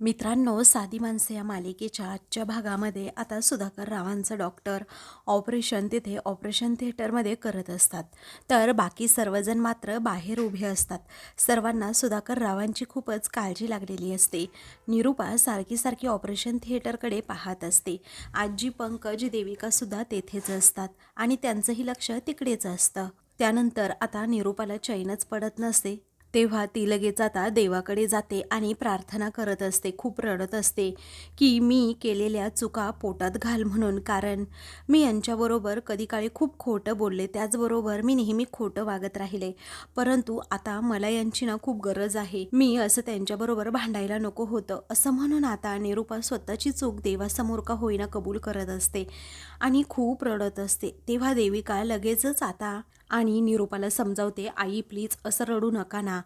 मित्रांनो, साधी माणसे या मालिकेच्या आजच्या भागामध्ये आता सुधाकर रावांचं डॉक्टर ऑपरेशन तिथे ऑपरेशन थिएटरमध्ये करत असतात. तर बाकी सर्वजण मात्र बाहेर उभे असतात. सर्वांना सुधाकर रावांची खूपच काळजी लागलेली असते. निरूपा सारखी सारखी ऑपरेशन थिएटरकडे पाहत असते. आजी, पंकज, देविकासुद्धा तेथेच असतात आणि त्यांचंही लक्ष तिकडेच असतं. त्यानंतर आता निरूपाला चैनच पडत नसते. तेव्हा ती लगेच आता देवाकडे जाते आणि प्रार्थना करत असते. खूप रडत असते की मी केलेल्या चुका पोटात घाल म्हणून, कारण मी यांच्याबरोबर कधी काळी खूप खोटं बोलले, त्याचबरोबर मी नेहमी खोटं वागत राहिले. परंतु आता मला यांची ना खूप गरज आहे. मी असं त्यांच्याबरोबर भांडायला नको होतं, असं म्हणून आता निरूपा स्वतःची चूक देवासमोर का होईना कबूल करत असते आणि खूप रडत असते. तेव्हा देविका लगेचच आता आणि निरूपाला समजावते, आई प्लीज असं रडू नका ना,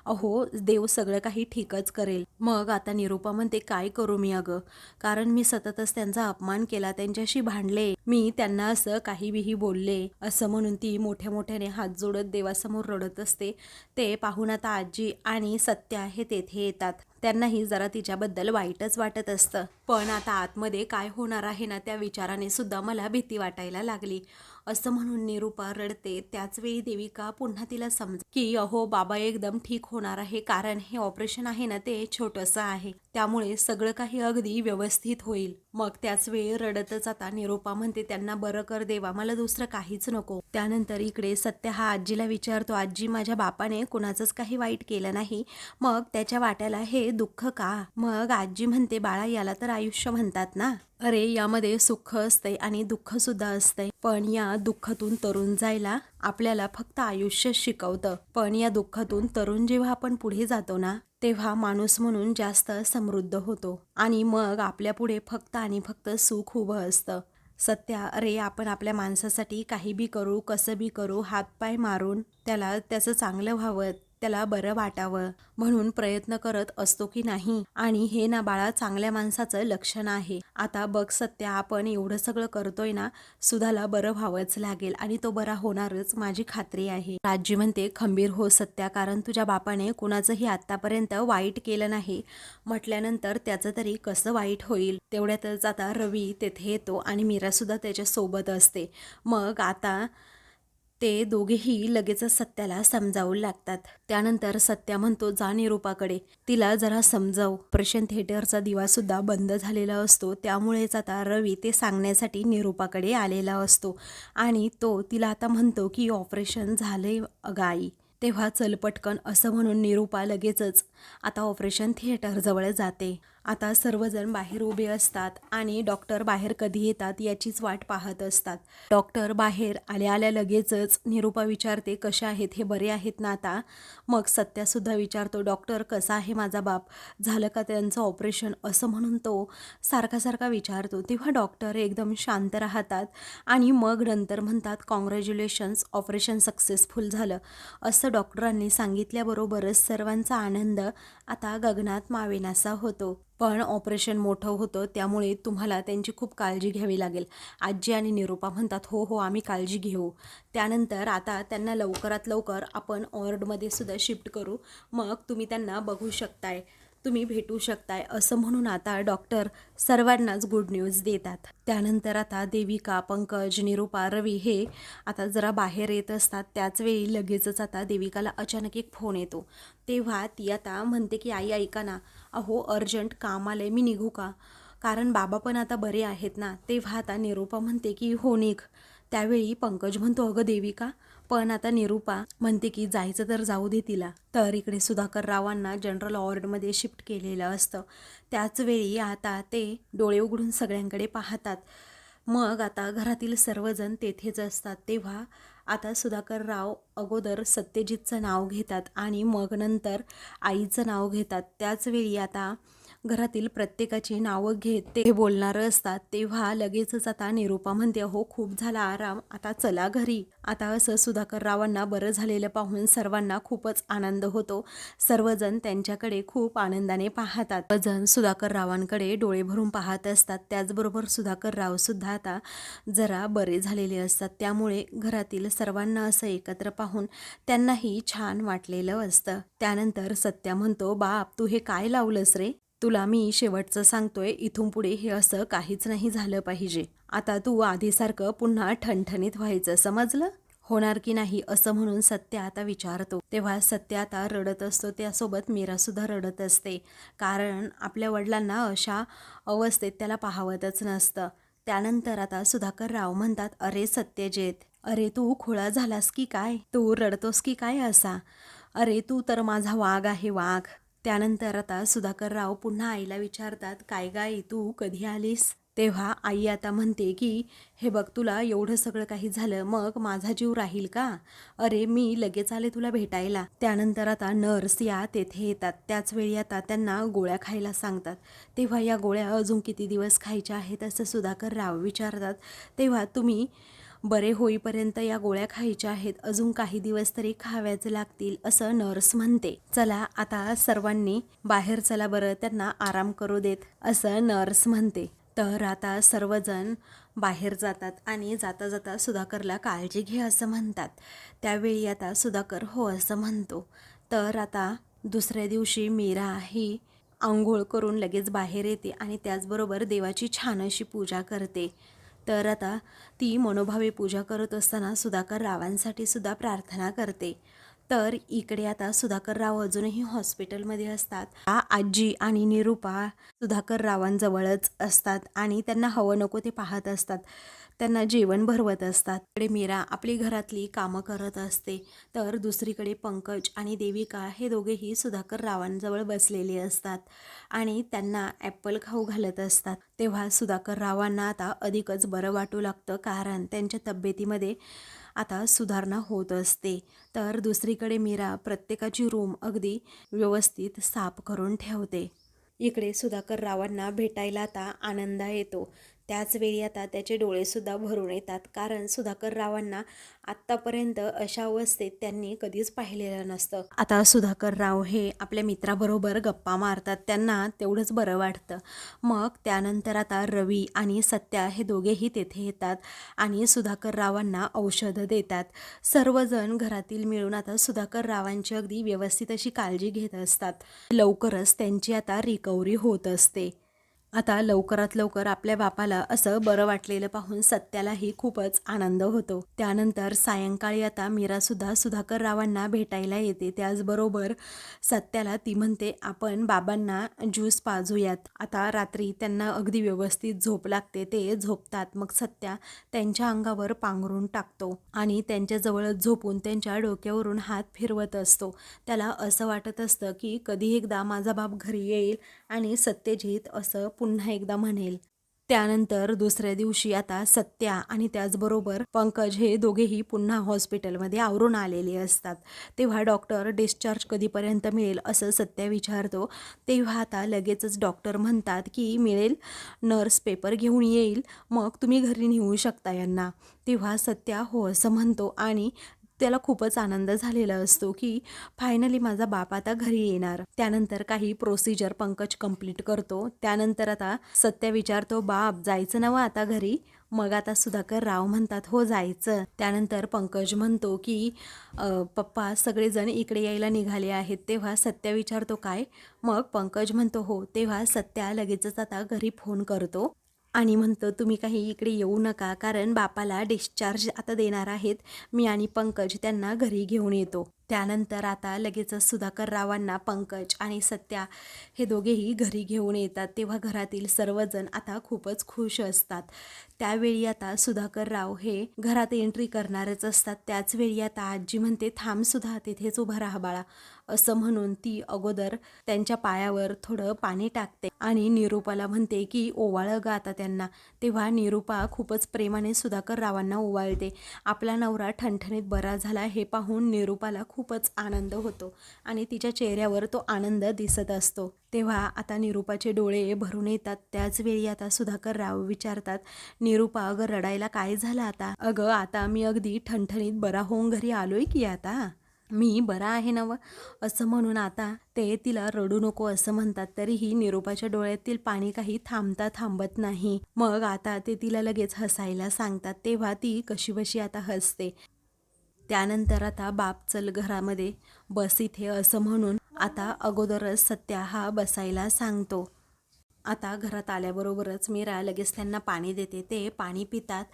अहो देव सगळं काही ठीकच करेल. मग आता निरूपा म्हणते, काय करू मी अगं, कारण मी सततच त्यांचा अपमान केला, त्यांच्याशी भांडले, मी त्यांना असं काही बिही बोलले, असं म्हणून ती मोठ्या मोठ्याने हात जोडत देवासमोर रडत असते. ते पाहून आता आजी आणि सत्या हे तेथे येतात. त्यांनाही जरा तिच्याबद्दल वाईटच वाटत असतं, पण आता आतमध्ये काय होणार आहे ना त्या विचाराने सुद्धा मला भीती वाटायला लागली, असं म्हणून निरूपा रडते. त्याचवेळी देविका पुन्हा तिला समज की अहो बाबा एकदम ठीक होणार आहे, कारण हे ऑपरेशन आहे ना ते छोटंसं आहे, त्यामुळे सगळं काही अगदी व्यवस्थित होईल. मग त्याच वेळी रडतच आता निरूपा म्हणते, त्यांना बरं कर देवा, मला दुसरं काहीच नको. त्यानंतर इकडे सत्य हा आजीला विचारतो, आजी माझ्या बापाने कुणाचंच काही वाईट केलं नाही, मग त्याच्या वाट्याला हे दुःख का? मग आजी म्हणते, बाळा याला तर आयुष्य म्हणतात ना, अरे यामध्ये सुख असते आणि दुःख सुद्धा असते, पण या दुःखातून तरुण जायला आपल्याला फक्त आयुष्य शिकवतं. पण या दुःखातून तरुण जेव्हा आपण पुढे जातो ना, तेव्हा माणूस म्हणून जास्त समृद्ध होतो आणि मग आपल्या पुढे फक्त आणि फक्त सुख उभं असतं. सत्या, अरे आपण आपल्या माणसासाठी काही बी करू, कसं बी करू, हातपाय मारून त्याला त्याचं चांगलं व्हावं, त्याला बरं वाटावं म्हणून प्रयत्न करत असतो की नाही, आणि हे ना बाळा चांगल्या माणसाचं लक्षण आहे. आता बघ सत्या, आपण एवढं सगळं करतोय ना, सुधाला बरं व्हावंच लागेल आणि तो बरा होणारच, माझी खात्री आहे. आजी म्हणते, खंबीर हो सत्या, कारण तुझ्या बापाने कुणाचंही आतापर्यंत वाईट केलं नाही म्हटल्यानंतर त्याचं तरी कसं वाईट होईल. तेवढ्यातच आता रवी तेथे येतो आणि मीरा सुद्धा त्याच्या सोबत असते. मग आता ते दोघेही लगेचच सत्याला समजावू लागतात. त्यानंतर सत्या म्हणतो, जा निरूपाकडे, तिला जरा समजाव. ऑपरेशन थिएटरचा दिवा सुद्धा बंद झालेला असतो, त्यामुळेच आता रवी ते सांगण्यासाठी निरूपाकडे आलेला असतो आणि तो तिला आता म्हणतो की ऑपरेशन झालंय अगं आई, तेव्हा चल पटकन, असं म्हणून निरूपा लगेचच आता ऑपरेशन थिएटरजवळ जाते. आता सर्वजण बाहेर उभे असतात आणि डॉक्टर बाहेर कधी येतात याचीच वाट पाहत असतात. डॉक्टर बाहेर आल्या आल्या लगेचच निरूपा विचारते, कशा आहेत, हे बरे आहेत ना आता? मग सत्यासुद्धा विचारतो, डॉक्टर कसा आहे माझा बाप, झालं का त्यांचं ऑपरेशन, असं म्हणून तो सारखा सारखा विचारतो. तेव्हा डॉक्टर एकदम शांत राहतात आणि मग नंतर म्हणतात, कॉंग्रॅच्युलेशन्स, ऑपरेशन सक्सेसफुल झालं, असं डॉक्टरांनी सांगितल्याबरोबरच सर्वांचा आनंद आता गगनात मावेनासा होतो. पण ऑपरेशन मोठं होतं, त्यामुळे तुम्हाला त्यांची खूप काळजी घ्यावी लागेल. आजी आणि निरूपा म्हणतात, हो हो आम्ही काळजी घेऊ. त्यानंतर आता त्यांना लवकरात लवकर आपण वॉर्डमध्ये सुद्धा शिफ्ट करू, मग तुम्ही त्यांना बघू शकताय, तुम्ही भेटू शकताय, असं म्हणून आता डॉक्टर सर्वांनाच गुड न्यूज देतात. त्यानंतर आता देविका, पंकज, निरूपा, रवी हे आता जरा बाहेर येत असतात. त्याचवेळी लगेचच आता देविकाला अचानक एक फोन येतो. तेव्हा ती आता म्हणते की आई ऐका ना, अहो अर्जंट काम आलंय, मी निघू का, कारण बाबा पण आता बरे आहेत ना. तेव्हा आता निरूपा म्हणते की हो निघ. त्यावेळी पंकज म्हणतो, अगं देविका, पण आता निरूपा म्हणते की जायचं तर जाऊ दे तिला. तर इकडे सुधाकर रावांना जनरल वॉर्डमध्ये शिफ्ट केलेलं असतं. त्याचवेळी आता ते डोळे उघडून सगळ्यांकडे पाहतात. मग आता घरातील सर्वजण तेथेच असतात. तेव्हा आता सुधाकर राव अगोदर सत्यजितचं नाव घेतात आणि मग नंतर आईचं नाव घेतात. त्याचवेळी आता घरातील प्रत्येकाची नावं घेत ते बोलणार असतात. तेव्हा लगेचच आता निरूपा म्हणते, हो खूप झाला आराम, आता चला घरी. आता असं सुधाकर रावांना बरं झालेलं पाहून सर्वांना खूपच आनंद होतो. सर्वजण त्यांच्याकडे खूप आनंदाने पाहतात. जण सुधाकर रावांकडे डोळे भरून पाहत असतात. त्याचबरोबर सुधाकर राव सुद्धा आता जरा बरे झालेले असतात, त्यामुळे घरातील सर्वांना असं एकत्र पाहून त्यांनाही छान वाटलेलं असतं. त्यानंतर सत्या म्हणतो, बाप तू हे काय लावलंस रे, तुला मी शेवटचं सांगतोय, इथून पुढे हे असं काहीच नाही झालं पाहिजे. आता तू आधीसारखं पुन्हा ठणठणीत व्हायचं, समजलं? होणार की नाही असं म्हणून सत्य आता विचारतो. तेव्हा सत्य आता रडत असतो. त्यासोबत मीरा सुद्धा रडत असते, कारण आपल्या वडिलांना अशा अवस्थेत त्याला पाहावतच नसतं. त्यानंतर आता सुधाकर राव म्हणतात, अरे सत्यजित, अरे तू खुळा झालास की काय? तू रडतोस की काय असा? अरे तू तर माझा वाघ आहे, वाघ. त्यानंतर आता सुधाकर राव पुन्हा आईला विचारतात, काय गाई तू कधी आलीस? तेव्हा आई आता म्हणते की हे बघ, तुला एवढं सगळं काही झालं, मग माझा जीव राहील का? अरे मी लगेच आले तुला भेटायला. त्यानंतर आता नर्स या तेथे येतात. त्याच वेळी आता त्यांना गोळ्या खायला सांगतात. तेव्हा या गोळ्या अजून किती दिवस खायच्या आहेत असं सुधाकर राव विचारतात. तेव्हा तुम्ही बरे होईपर्यंत या गोळ्या खायच्या आहेत, अजून काही दिवस तरी खाव्याच लागतील असं नर्स म्हणते. चला आता सर्वांनी बाहेर चला बरं, त्यांना आराम करू देत असं नर्स म्हणते. तर आता सर्वजण बाहेर जातात आणि जाता जाता सुधाकरला काळजी घे असं म्हणतात. त्यावेळी आता सुधाकर हो असं म्हणतो. तर आता दुसऱ्या दिवशी मीरा ही आंघोळ करून लगेच बाहेर येते आणि त्याचबरोबर देवाची छान अशी पूजा करते. तर आता ती मनोभावे पूजा करत असताना सुधाकर रावांसाठी सुद्धा प्रार्थना करते. तर इकडे आता सुधाकर राव अजूनही हॉस्पिटलमध्ये असतात. आजी आणि निरूपा सुधाकर रावांजवळच असतात आणि त्यांना हवं नको ते पाहत असतात, त्यांना जेवण भरवत असतात. इकडे मीरा आपली घरातली कामं करत असते, तर दुसरीकडे पंकज आणि देविका हे दोघेही सुधाकर रावांजवळ बसलेले असतात आणि त्यांना ॲपल खाऊ घालत असतात. तेव्हा सुधाकर रावांना आता अधिकच बरं वाटू लागतं, कारण त्यांच्या तब्येतीमध्ये आता सुधारणा होत असते. तर दुसरीकडे मीरा प्रत्येकाची रूम अगदी व्यवस्थित साफ करून ठेवते. इकडे सुधाकर रावांना भेटायला आता आनंदा येतो. त्याचवेळी आता त्याचे डोळेसुद्धा भरून येतात, कारण सुधाकर रावांना आत्तापर्यंत अशा अवस्थेत त्यांनी कधीच पाहिलेलं नसतं. आता सुधाकर राव हे आपल्या मित्राबरोबर गप्पा मारतात, त्यांना तेवढंच बरं वाटतं. मग त्यानंतर आता रवी आणि सत्या हे दोघेही तेथे येतात आणि सुधाकर रावांना औषधं देतात. सर्वजण घरातील मिळून आता सुधाकर रावांची अगदी व्यवस्थित अशी काळजी घेत असतात. लवकरच त्यांची आता रिकव्हरी होत असते. आता लवकरात लवकर आपल्या बापाला असं बरं वाटलेलं पाहून सत्यालाही खूपच आनंद होतो. त्यानंतर सायंकाळी आता मीरासुद्धा सुधाकर रावांना भेटायला येते. त्याचबरोबर सत्याला ती म्हणते, आपण बाबांना ज्यूस पाजूयात. आता रात्री त्यांना अगदी व्यवस्थित झोप लागते, ते झोपतात. मग सत्या त्यांच्या अंगावर पांघरून टाकतो आणि त्यांच्याजवळच झोपून त्यांच्या डोक्यावरून हात फिरवत असतो. त्याला असं वाटत असतं की कधी एकदा माझा बाप घरी येईल आणि सत्यजित असं पुन्हा एकदा म्हणेल. त्यानंतर दुसऱ्या दिवशी आता सत्या आणि त्याचबरोबर पंकज हे दोघेही पुन्हा हॉस्पिटलमध्ये आवरून आलेले असतात. तेव्हा डॉक्टर डिस्चार्ज कधीपर्यंत मिळेल असं सत्या विचारतो. तेव्हा आता लगेचच डॉक्टर म्हणतात की मिळेल, नर्स पेपर घेऊन येईल, मग तुम्ही घरी नेऊ शकता यांना. तेव्हा सत्या हो असं म्हणतो आणि त्याला खूपच आनंद झालेला असतो की फायनली माझा बाप आता घरी येणार. त्यानंतर काही प्रोसिजर पंकज कंप्लीट करतो. त्यानंतर आता सत्य विचारतो, बाप जायचं नवं आता घरी? मग आता सुधाकर राव म्हणतात, हो जायचं. त्यानंतर पंकज म्हणतो की पप्पा सगळेजण इकडे यायला निघाले आहेत. तेव्हा सत्य विचारतो, काय? मग पंकज म्हणतो हो. तेव्हा सत्या लगेचच आता घरी फोन करतो आणि म्हणतो, तुम्ही काही इकडे येऊ नका, कारण बापाला डिस्चार्ज आता देणार आहेत. मी आणि पंकज त्यांना घरी घेऊन येतो. त्यानंतर आता लगेचच सुधाकर रावांना पंकज आणि सत्या हे दोघेही घरी घेऊन येतात. तेव्हा घरातील सर्वजण आता खूपच खुश असतात. त्यावेळी आता सुधाकर राव हे घरात एंट्री करणारच असतात. त्याचवेळी आता आजी म्हणते, थांब सुद्धा, तिथेच उभा राहा बाळा, असं म्हणून ती अगोदर त्यांच्या पायावर थोडं पाणी टाकते आणि निरूपाला म्हणते की ओवाळं ग आता त्यांना. तेव्हा निरूपा खूपच प्रेमाने सुधाकर रावांना ओवाळते. आपला नवरा ठणठणीत बरा झाला हे पाहून निरूपाला खूपच आनंद होतो आणि तिच्या चेहऱ्यावर तो आनंद दिसत असतो. तेव्हा आता निरूपाचे डोळे भरून येतात. त्याचवेळी आता सुधाकर राव विचारतात, निरूपा अगं रडायला काय झालं आता? अगं आता मी अगदी ठणठणीत बरा होऊन घरी आलोय की आता मी बरा आहे नवं, असं म्हणून आता ते तिला रडू नको असं म्हणतात. तरीही निरूपाच्या डोळ्यातील पाणी काही थांबत नाही. मग आता ते तिला लगेच हसायला सांगतात. तेव्हा ती कशीबशी आता हसते. त्यानंतर आता बाप चल घरामध्ये बस इथे असं म्हणून आता अगोदरच सत्या हा बसायला सांगतो. आता घरात आल्याबरोबरच मीरा लगेच त्यांना पाणी देते. ते पाणी पितात.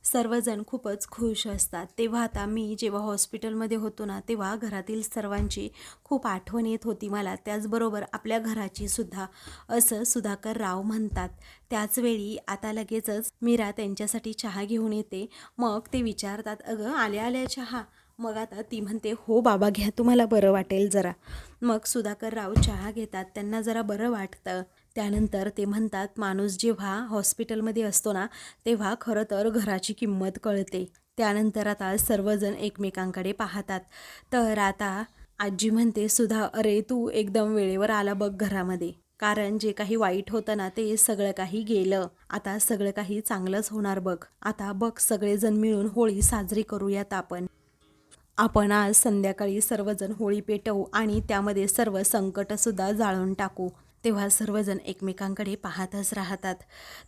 सर्वजण खूपच खुश असतात. तेव्हा आता मी जेव्हा हॉस्पिटलमध्ये होतो ना, तेव्हा घरातील सर्वांची खूप आठवण येत होती मला, त्याचबरोबर आपल्या घराची सुद्धा, असं सुधाकर राव म्हणतात. त्याचवेळी आता लगेचच मीरा त्यांच्यासाठी चहा घेऊन येते. मग ते विचारतात, अगं आल्या आल्या चहा? मग आता ती म्हणते, हो बाबा घ्या, तुम्हाला बरं वाटेल जरा. मग सुधाकर राव चहा घेतात. त्यांना जरा बरं वाटतं. त्यानंतर ते म्हणतात, माणूस जेव्हा हॉस्पिटलमध्ये असतो ना, तेव्हा खरं तर घराची किंमत कळते. त्यानंतर आता सर्वजण एकमेकांकडे पाहतात. तर आता आजी म्हणते, सुधा अरे तू एकदम वेळेवर आला बघ घरामध्ये, कारण जे काही वाईट होतं ना ते सगळं काही गेलं. आता सगळं काही चांगलंच होणार बघ. आता बघ सगळेजण मिळून होळी साजरी करूयात आपण आज संध्याकाळी सर्वजण होळी पेटवू आणि त्यामध्ये सर्व संकटसुद्धा जाळून टाकू. तेव्हा सर्वजण एकमेकांकडे पाहतच राहतात.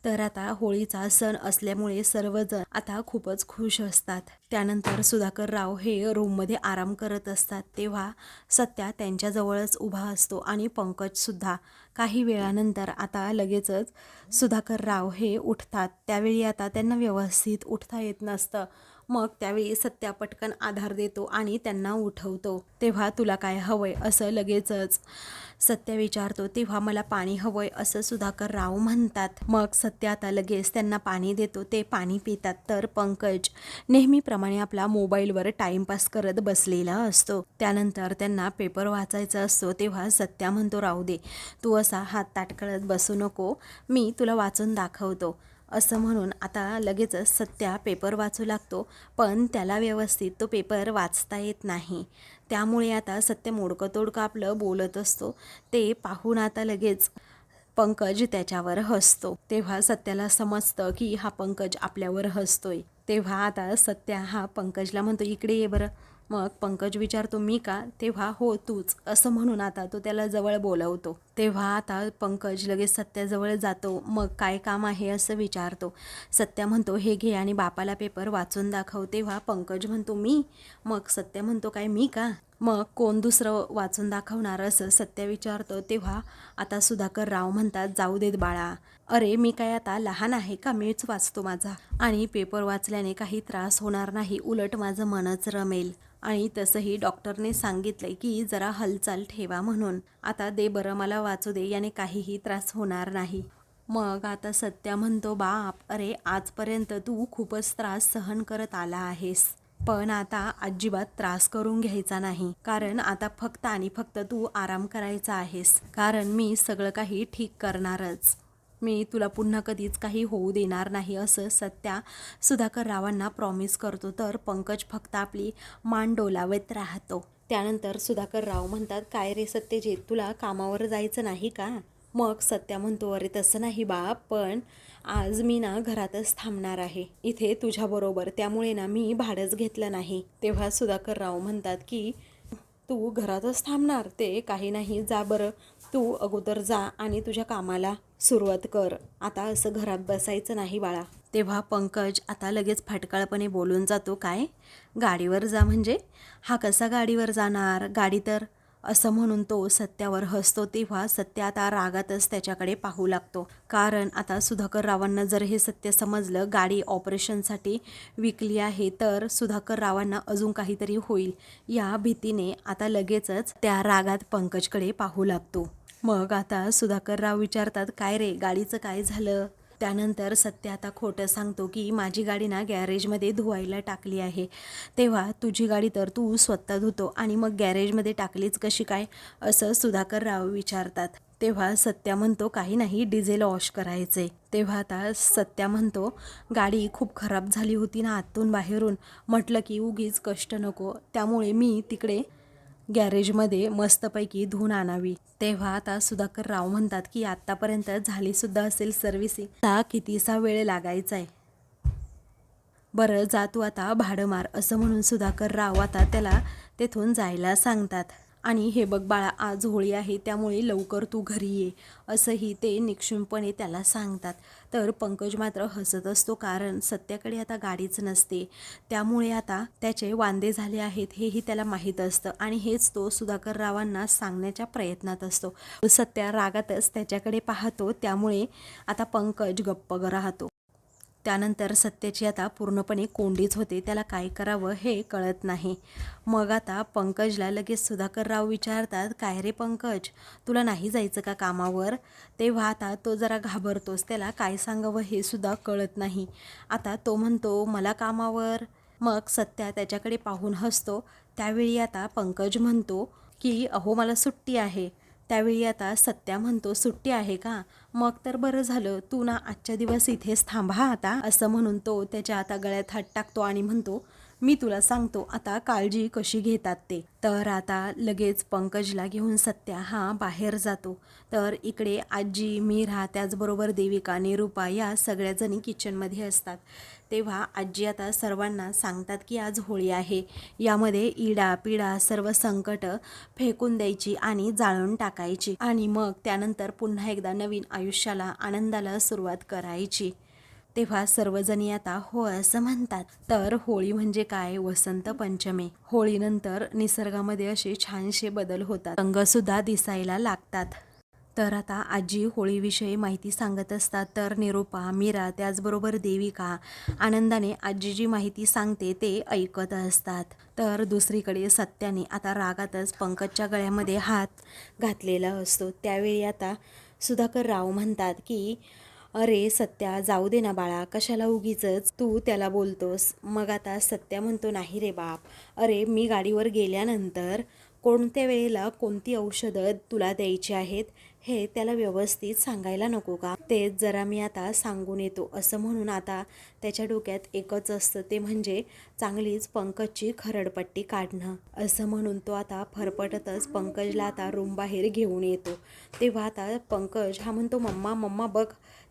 तर आता होळीचा सण असल्यामुळे सर्वजण आता खूपच खुश असतात. त्यानंतर सुधाकर राव हे रूममध्ये आराम करत असतात. तेव्हा सत्या त्यांच्याजवळच उभा असतो आणि पंकजसुद्धा. काही वेळानंतर आता लगेचच सुधाकर राव हे उठतात. त्यावेळी आता त्यांना व्यवस्थित उठता येत नसतं. मग त्यावेळी सत्या पटकन आधार देतो आणि त्यांना उठवतो. तेव्हा तुला काय हवंय असं लगेचच सत्या विचारतो. तेव्हा मला पाणी हवंय असं सुधाकर राव म्हणतात. मग सत्या आता लगेच त्यांना पाणी देतो. ते पाणी पितात. तर पंकज नेहमीप्रमाणे आपला मोबाईलवर टाइमपास करत बसलेला असतो. त्यानंतर त्यांना पेपर वाचायचा असतो. तेव्हा सत्या म्हणतो, राहू दे, तू असा हात ताट करत बसू नको, मी तुला वाचून दाखवतो. असं म्हणून आता लगेचच सत्या पेपर वाचू लागतो. पण त्याला व्यवस्थित तो पेपर वाचता येत नाही. त्यामुळे आता सत्य मोडकं तोडकं आपलं बोलत असतो. ते पाहून आता लगेच पंकज त्याच्यावर हसतो. तेव्हा सत्याला समजतं की हा पंकज आपल्यावर हसतोय. तेव्हा आता सत्या हा पंकजला म्हणतो, इकडे ये बरं. मग पंकज विचारतो, मी का? तेव्हा हो तूच, असं म्हणून आता तो त्याला जवळ बोलवतो. तेव्हा आता पंकज लगेच सत्याजवळ जातो. मग काय काम आहे असं विचारतो. सत्या म्हणतो, हे घे आणि बापाला पेपर वाचून दाखव. तेव्हा पंकज म्हणतो, मी? मग सत्या म्हणतो, काय मी का? मग कोण दुसरं वाचून दाखवणार असं सत्या विचारतो. तेव्हा आता सुधाकर राव म्हणतात, जाऊ देत बाळा, अरे मी काय आता लहान आहे का? मीच वाचतो माझा, आणि पेपर वाचल्याने काही त्रास होणार नाही, उलट माझं मनच रमेल. आणि तसंही डॉक्टरने सांगितलंय की जरा हालचाल ठेवा म्हणून. आता दे बरं, मला वाचू दे, याने काहीही त्रास होणार नाही. मग आता सत्या म्हणतो, बाप, अरे आजपर्यंत तू खूपच त्रास सहन करत आला आहेस, पण आता अजिबात त्रास करून घ्यायचा नाही, कारण आता फक्त आणि फक्त तू आराम करायचा आहेस, कारण मी सगळं काही ठीक करणारच. मी तुला पुन्हा कधीच काही होऊ देणार नाही, असं सत्या सुधाकर रावांना प्रॉमिस करतो. तर पंकज फक्त आपली मान डोलावत राहतो. त्यानंतर सुधाकर राव म्हणतात, काय रे सत्यजित, तुला कामावर जायचं नाही का? मग सत्या म्हणतो, अरे तसं नाही बाप, पण आज मी ना घरातच थांबणार आहे इथे तुझ्याबरोबर, त्यामुळे ना मी भाडंच घेतलं नाही. तेव्हा सुधाकर राव म्हणतात की तू घरातच थांबणार? ते काही नाही, जा बरं, तू अगोदर जा आणि तुझ्या कामाला सुरुवात कर, आता असं घरात बसायचं नाही बाळा. तेव्हा पंकज आता लगेच फटकाळपणे बोलून जातो, काय गाडीवर जा म्हणजे? हा कसा गाडीवर जाणार? गाडी तर, असं म्हणून तो सत्यावर हसतो. तेव्हा सत्य आता रागातच त्याच्याकडे पाहू लागतो, कारण आता सुधाकर रावांना जर हे सत्य समजलं, गाडी ऑपरेशनसाठी विकली आहे, तर सुधाकर रावांना अजून काहीतरी होईल या भीतीने आता लगेचच त्या रागात पंकजकडे पाहू लागतो. मग आता सुधाकर राव विचारतात, काय रे गाडीचं काय झालं? त्यानंतर सत्य आता खोटं सांगतो की माझी गाडी ना गॅरेजमध्ये धुवायला टाकली आहे. तेव्हा तुझी गाडी तर तू स्वतः धुतो आणि मग गॅरेजमध्ये टाकलीच कशी काय, असं सुधाकर राव विचारतात. तेव्हा सत्या म्हणतो, काही नाही, डिझेल वॉश करायचे. तेव्हा आता सत्या म्हणतो, गाडी खूप खराब झाली होती ना आतून बाहेरून, म्हटलं की उगीच कष्ट नको, त्यामुळे मी तिकडे गॅरेजमध्ये मस्तपैकी धुवून आणावी. तेव्हा आता सुधाकर राव म्हणतात की आतापर्यंत झाली सुद्धा असेल सर्व्हिसिंग, आता कितीसा वेळ लागायचा आहे, बरं जा तू आता भाडं मार, असं म्हणून सुधाकर राव आता त्याला तेथून जायला सांगतात. आणि हे बघ बाळा, आज होळी आहे त्यामुळे लवकर तू घरी ये, असंही ते निक्षूनपणे त्याला सांगतात. तर पंकज मात्र हसत असतो, कारण सत्याकडे आता गाडीच नसते, त्यामुळे आता त्याचे वांदे झाले आहेत हेही त्याला माहीत असतं आणि हेच तो सुधाकर रावांना सांगण्याच्या प्रयत्नात असतो. सत्या रागातच त्याच्याकडे पाहतो, त्यामुळे आता पंकज गप्प राहतो. त्यानंतर सत्याची आता पूर्णपणे कोंडीच होते, त्याला काय करावं हे कळत नाही. मग आता पंकजला लगेच सुधाकर राव विचारतात, काय रे पंकज, तुला नाही जायचं का कामावर? तेव्हा आता तो जरा घाबरतोच, त्याला काय सांगावं हे सुद्धा कळत नाही. आता तो म्हणतो, मला कामावर? मग सत्या त्याच्याकडे पाहून हसतो. त्यावेळी आता पंकज म्हणतो की अहो मला सुट्टी आहे. त्यावेळी आता सत्या म्हणतो, सुट्टी आहे का? मग तर बरं झालं, तू ना आजच्या दिवस इथेच थांबा आता, असं म्हणून तो त्याच्या आता गळ्यात हात टाकतो आणि म्हणतो, मी तुला सांगतो आता काळजी कशी घेतात ते. तर आता लगेच पंकजला घेऊन सत्या हा बाहेर जातो. तर इकडे आजी, मीरा, त्याचबरोबर देविका, निरूपा या सगळ्या जणी किचनमध्ये असतात. तेव्हा आजी आता सर्वांना सांगतात की आज होळी आहे, यामध्ये इडा पिडा सर्व संकट फेकून द्यायची आणि जाळून टाकायची आणि मग त्यानंतर पुन्हा एकदा नवीन आयुष्याला आनंदाला सुरुवात करायची. तेव्हा सर्वजणी आता हो असं म्हणतात. तर होळी म्हणजे काय, वसंत पंचमी. होळीनंतर निसर्गामध्ये असे छानसे बदल होतात, रंगसुद्धा दिसायला लागतात. तर आता आजी होळीविषयी माहिती सांगत असतात. तर निरूपा, मीरा, त्याचबरोबर देविका आनंदाने आजी जी माहिती सांगते ते ऐकत असतात. तर दुसरीकडे सत्याने आता रागातच पंकजच्या गळ्यामध्ये हात घातलेला असतो. त्यावेळी आता सुधाकर राव म्हणतात की अरे सत्या, जाऊ दे ना बाळा, कशाला उगीचच तू त्याला बोलतोस. मग आता सत्या म्हणतो, नाही रे बाप, अरे मी गाडीवर गेल्यानंतर कोणत्या वेळेला कोणती औषधं तुला द्यायची आहेत हे त्याला व्यवस्थित सांगायला नको का? तेच जरा मी आता सांगून येतो, असं म्हणून आता त्याच्या डोक्यात एकच असतं, ते म्हणजे चांगलीच पंकजची खरडपट्टी काढणं. असं म्हणून तो आता फरफटतच पंकजला आता रूम बाहेर घेऊन येतो. तेव्हा आता पंकज हा म्हणतो, मम्मा मम्मा बघ.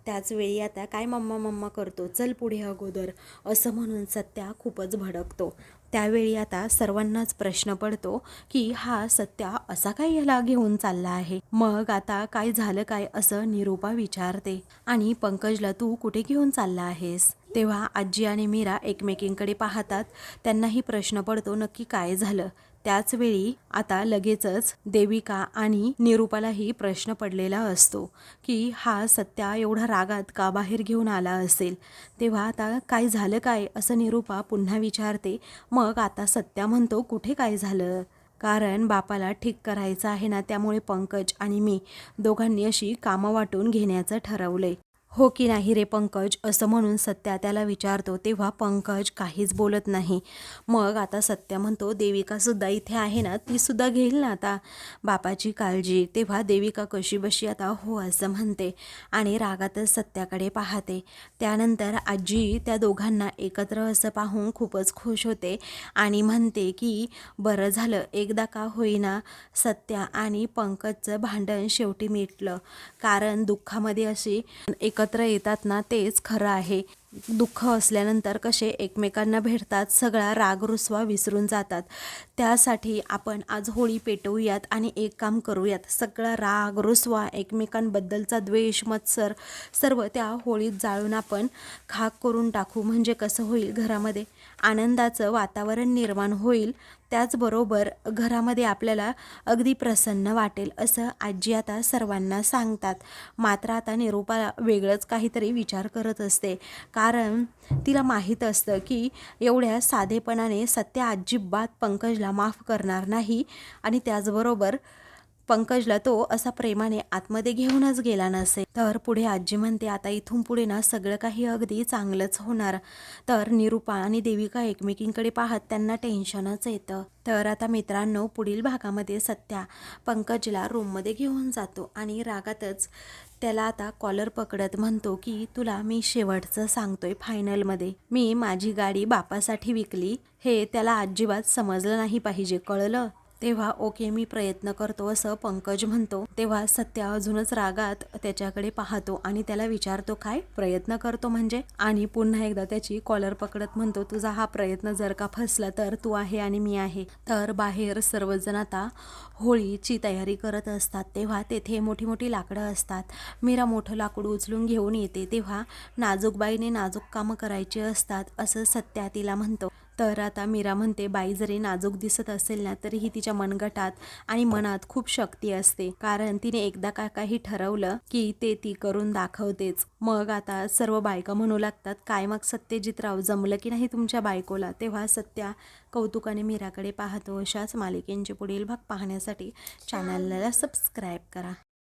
त्याच वेळी आता काय मम्मा मम्मा करतो, चल पुढे अगोदर, असं म्हणून सत्या खूपच भडकतो. त्यावेळी आता सर्वांनाच प्रश्न पडतो की हा सत्या असा काय याला घेऊन चालला आहे. मग आता काय झालं काय, असं निरूपा विचारते आणि पंकजला तू कुठे घेऊन चालला आहेस? तेव्हा आजी आणि मीरा एकमेकींकडे पाहतात, त्यांनाही प्रश्न पडतो नक्की काय झालं. त्याच वेळी आता लगेचच देविका आणि निरूपालाही प्रश्न पडलेला असतो की हा सत्या एवढा रागात का बाहेर घेऊन आला असेल. तेव्हा आता काय झालं काय, असं निरूपा पुन्हा विचारते. मग आता सत्या म्हणतो, कुठे काय झालं, कारण बापाला ठीक करायचं आहे ना, त्यामुळे पंकज आणि मी दोघांनी अशी कामं वाटून घेण्याचं ठरवलंय, हो की नाही रे पंकज, असं म्हणून सत्या त्याला विचारतो. तेव्हा पंकज काहीच बोलत नाही. मग आता सत्या म्हणतो, देविका सुद्धा इथे आहे ना, ती सुद्धा घेईल ना आता बापाची काळजी. तेव्हा देविका कशी बशी आता हो असं म्हणते आणि रागातच सत्याकडे पाहते. त्यानंतर आजी त्या दोघांना एकत्र असं पाहून खूपच खुश होते आणि म्हणते की बरं झालं, एकदा का होईना सत्या आणि पंकजचं भांडण शेवटी मिटलं, कारण दुःखामध्ये अशी एकत्र येतात ना, तेच खरं आहे. दुःख असल्यानंतर कसे एकमेकांना भेटतात, सगळा राग रुसवा विसरून जातात. त्यासाठी आपण आज होळी पेटवूयात आणि एक काम करूयात, सगळा राग रुसवा एकमेकांबद्दलचा द्वेष मत्सर सर्व त्या होळीत जाळून आपण खाक करून टाकू. म्हणजे कसं होईल, घरामध्ये आनंदाचं वातावरण निर्माण होईल, त्याचबरोबर घरामध्ये आपल्याला अगदी प्रसन्न वाटेल, असं आजी आता सर्वांना सांगतात. मात्र आता निरूपा वेगळंच काहीतरी विचार करत असते, कारण तिला माहीत असतं की एवढ्या साधेपणाने सत्या अजिबात पंकजला माफ करणार नाही आणि त्याचबरोबर पंकजला तो असा प्रेमाने आतमध्ये घेऊनच गेला नसेल. तर पुढे आजी म्हणते, आता इथून पुढे ना सगळं काही अगदी चांगलंच होणार. तर निरूपा आणि देविका एकमेकींकडे पाहत त्यांना टेन्शनच येतं. तर आता मित्रांनो, पुढील भागामध्ये सत्या पंकजला रूममध्ये घेऊन जातो आणि रागातच त्याला आता कॉलर पकडत म्हणतो की तुला मी शेवटचं सांगतोय, फायनलमध्ये मी माझी गाडी बापासाठी विकली, हे त्याला अजिबात समजलं नाही पाहिजे, कळलं? तेव्हा ओके मी प्रयत्न करतो असं पंकज म्हणतो. तेव्हा सत्या अजूनच रागात त्याच्याकडे पाहतो आणि त्याला विचारतो काय प्रयत्न करतो म्हणजे, आणि पुन्हा एकदा त्याची कॉलर पकडत म्हणतो तुझा हा प्रयत्न जर का फसला तर तू आहे आणि मी आहे. तर बाहेर सर्वजण आता होळीची तयारी करत असतात. तेव्हा तेथे मोठी मोठी लाकडं असतात. मीरा मोठं लाकूड उचलून घेऊन येते. तेव्हा नाजूकबाईने नाजूक कामं करायची असतात असं सत्या तिला म्हणतो. तर आता मीरा म्हणते बाई जरी नाजूक दिसत असेल ना तरीही तिच्या मनगटात आणि मनात खूप शक्ती असते, कारण तिने एकदा का काही ठरवलं की ते ती करून दाखवतेच. मग आता सर्व बायका म्हणू लागतात काय मग सत्यजितराव जमलं की नाही तुमच्या बायकोला. तेव्हा सत्या कौतुकाने मीराकडे पाहतो. अशाच मालिकेंचे पुढील भाग पाहण्यासाठी चॅनलला सबस्क्राईब करा.